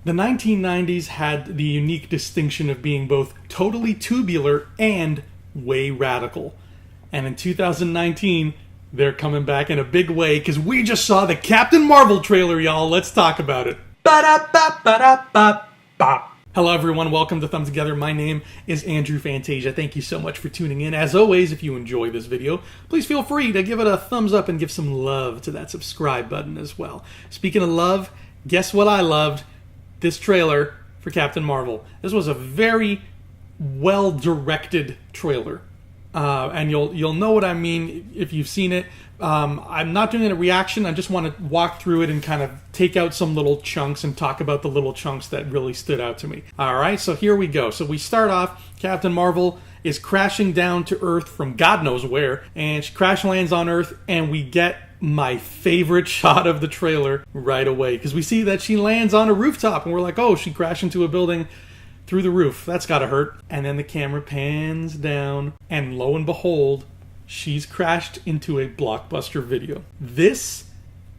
The 1990s had the unique distinction of being both totally tubular and way radical. And in 2019, they're coming back in a big way because we just saw the Captain Marvel trailer, y'all. Let's talk about it. Ba-da-ba-ba-da-ba-ba. Hello everyone, welcome to Thumb Together. My name is Andrew Fantasia. Thank you so much for tuning in. As always, if you enjoy this video, please feel free to give it a thumbs up and give some love to that subscribe button as well. Speaking of love, guess what I loved? This trailer for Captain Marvel. This was a very well-directed trailer. And you'll know what I mean if you've seen it. I'm not doing a reaction. I just want to walk through it and kind of take out some little chunks and talk about the little chunks that really stood out to me. Alright, so here we go. So we start off, Captain Marvel is crashing down to Earth from God knows where, and she crash lands on Earth, and we get my favorite shot of the trailer right away. Because we see that she lands on a rooftop, and we're like, oh, she crashed into a building through the roof. That's gotta hurt. And then the camera pans down, and lo and behold, she's crashed into a Blockbuster video. This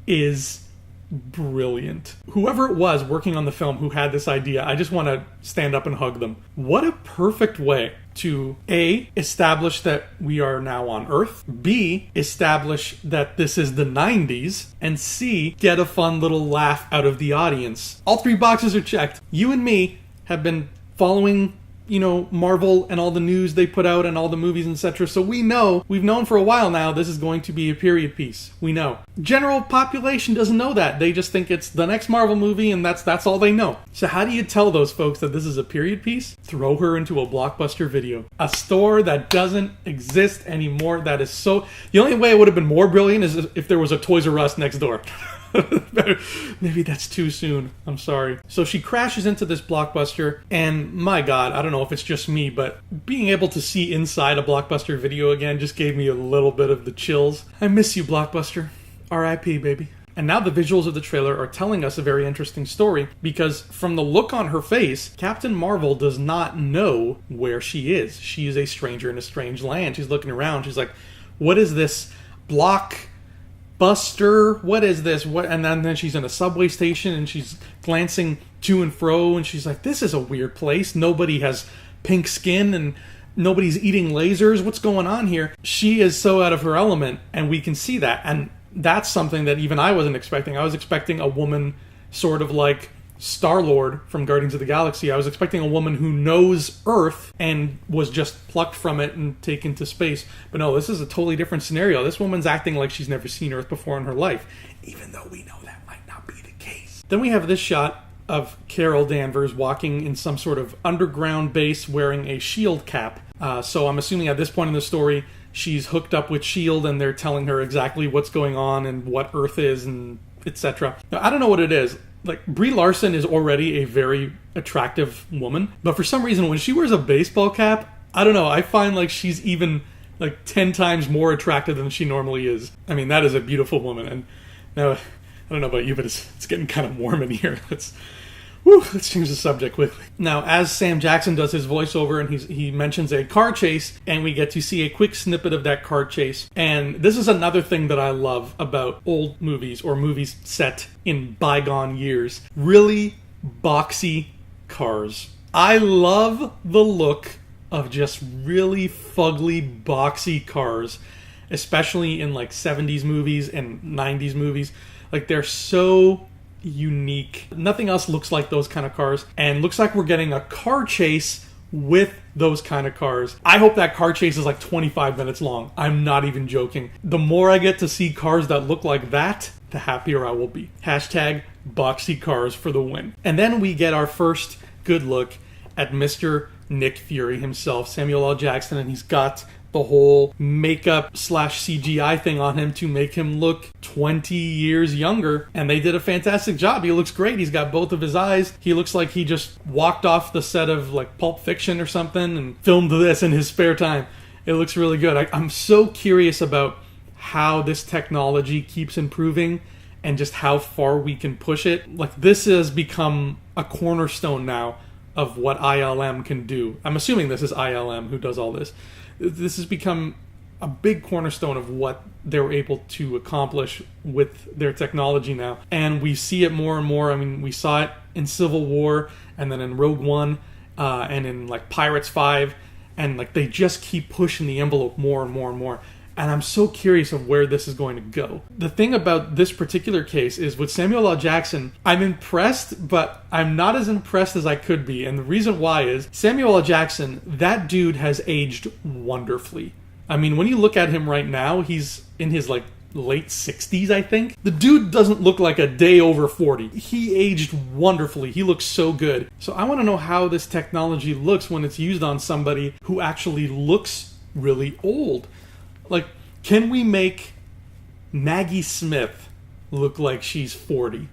is brilliant. Whoever it was working on the film who had this idea, I just want to stand up and hug them. What a perfect way to A, establish that we are now on Earth, B, establish that this is the 90s, and C, get a fun little laugh out of the audience. All three boxes are checked. You and me have been following, Marvel and all the news they put out and all the movies, etc. So we've known for a while now this is going to be a period piece. We know. General population doesn't know that. They just think it's the next Marvel movie and that's all they know. So how do you tell those folks that this is a period piece? Throw her into a Blockbuster video. A store that doesn't exist anymore. That is so... The only way it would have been more brilliant is if there was a Toys R Us next door. Maybe that's too soon. I'm sorry. So she crashes into this Blockbuster, and my God, I don't know if it's just me, but being able to see inside a Blockbuster video again just gave me a little bit of the chills. I miss you, Blockbuster. R.I.P., baby. And now the visuals of the trailer are telling us a very interesting story, because from the look on her face, Captain Marvel does not know where she is. She is a stranger in a strange land. She's looking around. She's like, what is this Buster, what is this? What? And then she's in a subway station and she's glancing to and fro and she's like, this is a weird place. Nobody has pink skin and nobody's eating lasers. What's going on here? She is so out of her element, and we can see that. And that's something that even I wasn't expecting. I was expecting a woman sort of like Star-Lord from Guardians of the Galaxy. I was expecting a woman who knows Earth and was just plucked from it and taken to space. But no, this is a totally different scenario. This woman's acting like she's never seen Earth before in her life, even though we know that might not be the case. Then we have this shot of Carol Danvers walking in some sort of underground base wearing a S.H.I.E.L.D. cap. So I'm assuming at this point in the story, she's hooked up with S.H.I.E.L.D. and they're telling her exactly what's going on and what Earth is and etc. Now, I don't know what it is. Like, Brie Larson is already a very attractive woman, but for some reason when she wears a baseball cap, I don't know, I find like she's even like 10 times more attractive than she normally is. I mean, that is a beautiful woman. And now, I don't know about you, but it's getting kind of warm in here. Let's change the subject quickly. Now, as Sam Jackson does his voiceover and he mentions a car chase, and we get to see a quick snippet of that car chase. And this is another thing that I love about old movies or movies set in bygone years. Really boxy cars. I love the look of just really fugly, boxy cars, especially in like 70s movies and 90s movies. Like, they're so unique. Nothing else looks like those kind of cars, and looks like we're getting a car chase with those kind of cars. I hope that car chase is like 25 minutes long. I'm not even joking. The more I get to see cars that look like that, the happier I will be. Hashtag boxy cars for the win. And then we get our first good look at Mr. Nick Fury himself, Samuel L. Jackson, and he's got the whole makeup / CGI thing on him to make him look 20 years younger. And they did a fantastic job. He looks great. He's got both of his eyes. He looks like he just walked off the set of like Pulp Fiction or something and filmed this in his spare time. It looks really good. I'm so curious about how this technology keeps improving and just how far we can push it. Like, this has become a cornerstone now of what ILM can do. I'm assuming this is ILM who does all this. This has become a big cornerstone of what they're able to accomplish with their technology now. And we see it more and more. I mean, we saw it in Civil War, and then in Rogue One, and in like Pirates 5, and like they just keep pushing the envelope more and more and more. And I'm so curious of where this is going to go. The thing about this particular case is with Samuel L. Jackson, I'm impressed, but I'm not as impressed as I could be. And the reason why is Samuel L. Jackson, that dude has aged wonderfully. I mean, when you look at him right now, he's in his like late 60s, I think. The dude doesn't look like a day over 40. He aged wonderfully. He looks so good. So I want to know how this technology looks when it's used on somebody who actually looks really old. Like, can we make Maggie Smith look like she's 40?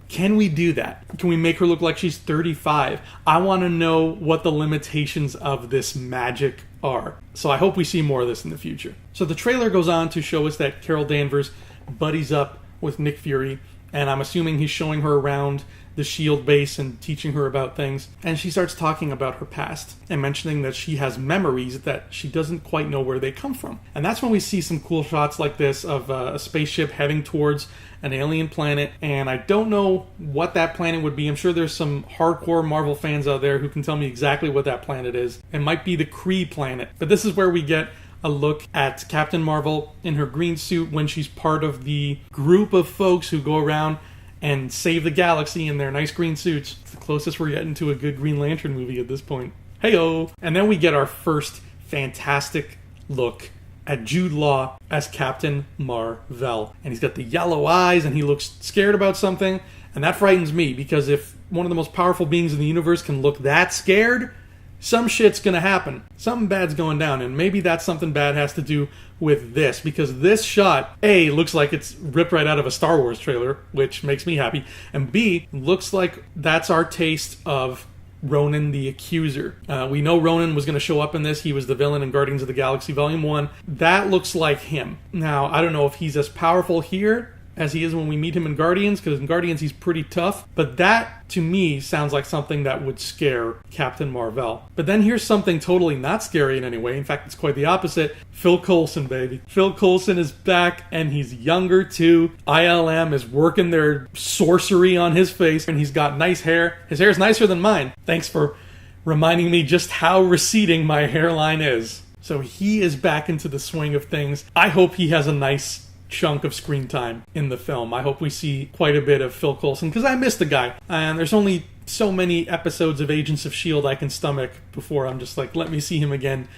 Can we do that? Can we make her look like she's 35? I want to know what the limitations of this magic are. So I hope we see more of this in the future. So the trailer goes on to show us that Carol Danvers buddies up with Nick Fury, and I'm assuming he's showing her around the S.H.I.E.L.D. base and teaching her about things. And she starts talking about her past and mentioning that she has memories that she doesn't quite know where they come from. And that's when we see some cool shots like this of a spaceship heading towards an alien planet. And I don't know what that planet would be. I'm sure there's some hardcore Marvel fans out there who can tell me exactly what that planet is. It might be the Kree planet. But this is where we get a look at Captain Marvel in her green suit when she's part of the group of folks who go around and save the galaxy in their nice green suits. It's the closest we're getting to a good Green Lantern movie at this point. Hey-o! And then we get our first fantastic look at Jude Law as Captain Mar-Vell. And he's got the yellow eyes, and he looks scared about something. And that frightens me, because if one of the most powerful beings in the universe can look that scared, some shit's gonna happen. Something bad's going down, and maybe that something bad has to do with this, because this shot, A, looks like it's ripped right out of a Star Wars trailer, which makes me happy, and B, looks like that's our taste of Ronan the Accuser. We know Ronan was going to show up in this. He was the villain in Guardians of the Galaxy Volume 1. That looks like him. Now, I don't know if he's as powerful here as he is when we meet him in Guardians, because in Guardians he's pretty tough, but that, to me, sounds like something that would scare Captain Mar-Vell. But then here's something totally not scary in any way. In fact, it's quite the opposite. Phil Coulson, baby. Phil Coulson is back, and he's younger too. ILM is working their sorcery on his face, and he's got nice hair. His hair's nicer than mine. Thanks for reminding me just how receding my hairline is. So he is back into the swing of things. I hope he has a nice chunk of screen time in the film. I hope we see quite a bit of Phil Coulson, because I miss the guy. And there's only so many episodes of Agents of S.H.I.E.L.D. I can stomach before I'm just like, let me see him again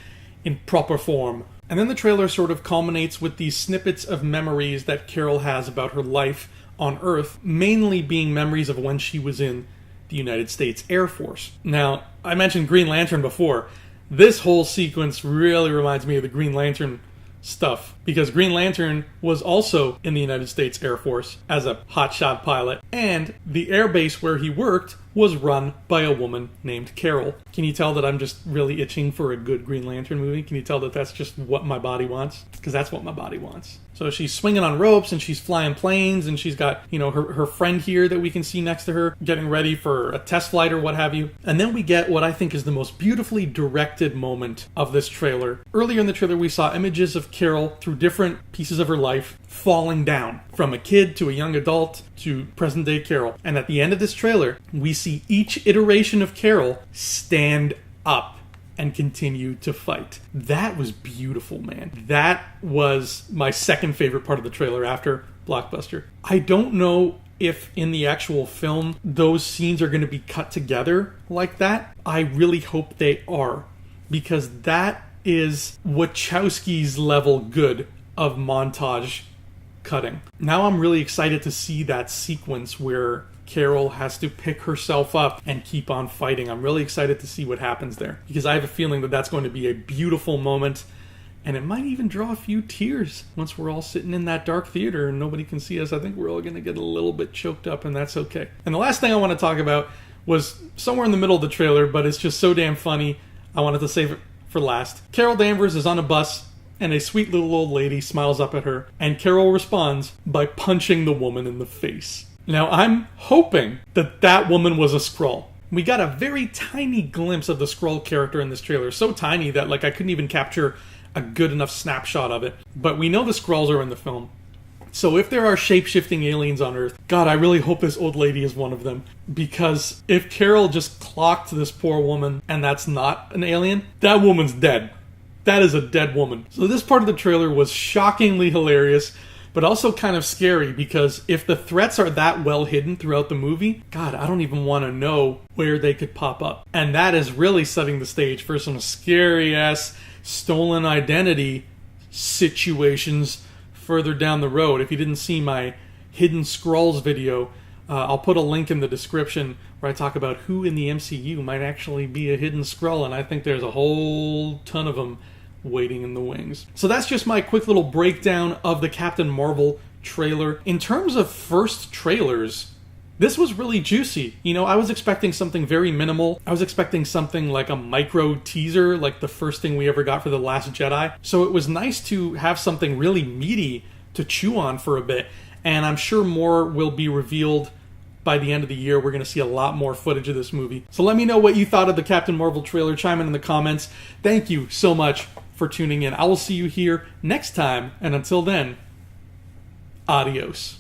in proper form. And then the trailer sort of culminates with these snippets of memories that Carol has about her life on Earth, mainly being memories of when she was in the United States Air Force. Now, I mentioned Green Lantern before. This whole sequence really reminds me of the Green Lantern stuff, because Green Lantern was also in the United States Air Force as a hotshot pilot, and the airbase where he worked was run by a woman named Carol. Can you tell that I'm just really itching for a good Green Lantern movie? Can you tell that that's just what my body wants? Because that's what my body wants. So she's swinging on ropes, and she's flying planes, and she's got, you know, her friend here that we can see next to her getting ready for a test flight or what have you. And then we get what I think is the most beautifully directed moment of this trailer. Earlier in the trailer, we saw images of Carol through different pieces of her life falling down, from a kid to a young adult to present-day Carol. And at the end of this trailer, we see each iteration of Carol stand up and continue to fight. That was beautiful, man. That was my second favorite part of the trailer after Blockbuster. I don't know if in the actual film those scenes are going to be cut together like that. I really hope they are, because that is Wachowski's level good of montage cutting. Now I'm really excited to see that sequence where Carol has to pick herself up and keep on fighting. I'm really excited to see what happens there, because I have a feeling that that's going to be a beautiful moment, and it might even draw a few tears once we're all sitting in that dark theater and nobody can see us. I think we're all going to get a little bit choked up, and that's okay. And the last thing I want to talk about was somewhere in the middle of the trailer, but it's just so damn funny, I wanted to save it for last. Carol Danvers is on a bus, and a sweet little old lady smiles up at her, and Carol responds by punching the woman in the face. Now, I'm hoping that that woman was a Skrull. We got a very tiny glimpse of the Skrull character in this trailer. So tiny that I couldn't even capture a good enough snapshot of it. But we know the Skrulls are in the film. So if there are shape-shifting aliens on Earth, God, I really hope this old lady is one of them. Because if Carol just clocked this poor woman and that's not an alien, that woman's dead. That is a dead woman. So this part of the trailer was shockingly hilarious, but also kind of scary, because if the threats are that well hidden throughout the movie, God, I don't even want to know where they could pop up. And that is really setting the stage for some scary-ass stolen identity situations further down the road. If you didn't see my Hidden Scrolls video, I'll put a link in the description where I talk about who in the MCU might actually be a hidden Skrull, and I think there's a whole ton of them waiting in the wings. So that's just my quick little breakdown of the Captain Marvel trailer. In terms of first trailers, this was really juicy. You know, I was expecting something very minimal. I was expecting something like a micro teaser, like the first thing we ever got for The Last Jedi. So it was nice to have something really meaty to chew on for a bit. And I'm sure more will be revealed by the end of the year. We're going to see a lot more footage of this movie. So let me know what you thought of the Captain Marvel trailer. Chime in the comments. Thank you so much for tuning in. I will see you here next time. And until then, adios.